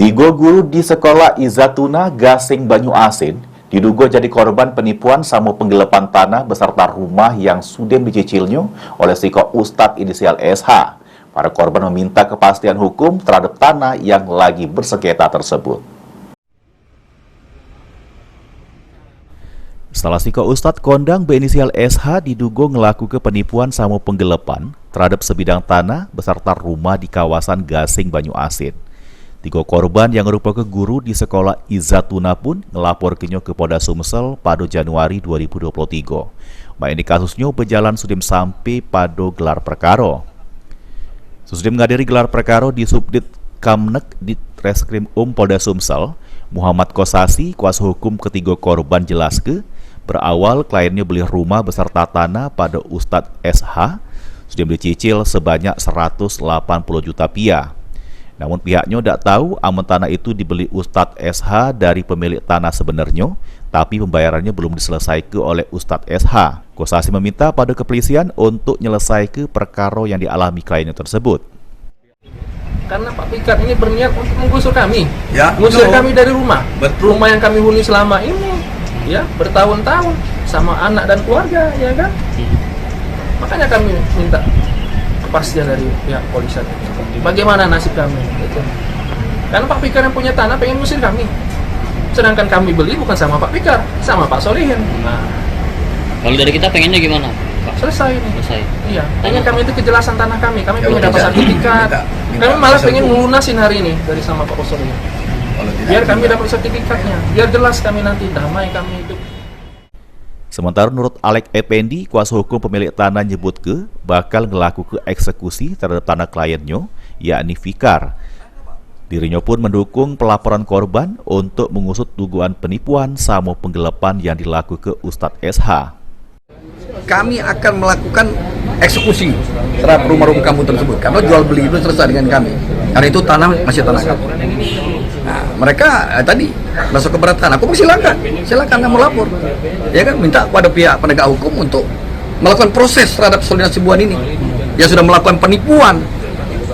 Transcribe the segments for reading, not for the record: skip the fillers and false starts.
Tiga guru di sekolah Izatuna Gasing Banyu Asin diduga jadi korban penipuan sama penggelapan tanah beserta rumah yang sudah dicicilnya oleh si Ustadz inisial SH. Para korban meminta kepastian hukum terhadap tanah yang lagi bersengketa tersebut. Setelah si Ustadz kondang berinisial SH diduga ngelaku penipuan sama penggelapan terhadap sebidang tanah beserta rumah di kawasan Gasing Banyu Asin. Tiga korban yang merupakan guru di sekolah Izatuna pun ngelaporkannya ke Polda Sumsel pada Januari 2023. Ini kasusnya berjalan sudah sampai pada gelar perkara. Sudah menghadiri gelar perkara di Subdit Kamnek di Reskrim Polda Sumsel, Muhammad Kosasi, kuasa hukum ketiga korban jelaskan, berawal kliennya beli rumah beserta tanah pada Ustadz SH, sudah dicicil sebanyak 180 juta rupiah. Namun pihaknya tidak tahu aman tanah itu dibeli Ustadz SH dari pemilik tanah sebenarnya, tapi pembayarannya belum diselesaikan oleh Ustadz SH. Kosasi meminta pada kepolisian untuk menyelesaikan perkara yang dialami kliennya tersebut. Karena Pak Fikar ini berniat untuk menggusur kami, mengusir kami dari rumah. Betul. Rumah yang kami huni selama ini, ya bertahun-tahun sama anak dan keluarga, ya kan? Makanya kami minta kepastian dari pihak polisian. Bagaimana nasib kami? Gitu. Karena Pak Fikar yang punya tanah pengen ngusir kami, sedangkan kami beli bukan sama Pak Fikar, sama Pak Solihin. Nah, kalau dari kita pengennya gimana, Pak? Selesai ini. Selesai. Iya. Pengen kami itu kejelasan tanah kami. Kami pengen dapat tidak, sertifikat. minta Kami malah hasil pengen hukum. melunasin hari ini dari sama Pak Solihin. Biar kami dapat sertifikatnya. Biar jelas kami nanti damai kami hidup. Sementara menurut Alek Effendi, kuasa hukum pemilik tanah nyebut bakal ngelaku eksekusi terhadap tanah kliennya, yakni Fikar. Dirinya pun mendukung pelaporan korban untuk mengusut dugaan penipuan sama penggelapan yang dilaku ke Ustadz SH. Kami akan melakukan eksekusi terhadap rumah-rumah kamu tersebut karena jual beli itu selesai dengan kami. Karena itu tanah masih tanah kamu. Nah, mereka tadi merasa keberatan. Aku silakan kamu lapor. Ya kan, minta kepada pihak penegak hukum untuk melakukan proses terhadap Saudara Sibuan ini yang sudah melakukan penipuan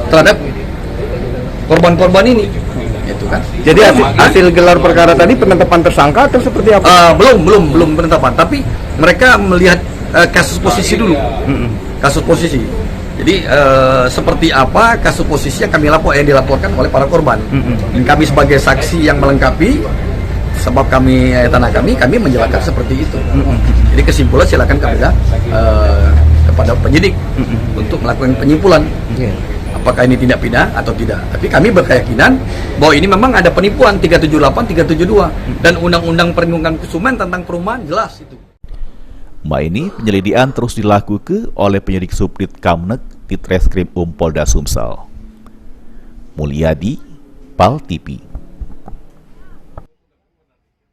terhadap korban-korban ini. Itu kan. Jadi hasil gelar perkara tadi penetapan tersangka atau seperti apa? Belum penetapan, tapi mereka melihat kasus posisi dulu. Kasus posisi. Jadi seperti apa kasus posisi yang dilaporkan oleh para korban. Dan kami sebagai saksi yang melengkapi, sebab kami tanah kami menjelaskan seperti itu. Jadi kesimpulan silakan kepada penyidik untuk melakukan penyimpulan. Apakah ini tindak pidana atau tidak. Tapi kami berkeyakinan bahwa ini memang ada penipuan 378, 372 dan Undang-Undang Perlindungan Konsumen tentang perumahan jelas itu. Ini penyelidikan terus dilakukan oleh penyidik Subdit Kamnek di Reskrim Polda Sumsel. Mulyadi, PAL TV.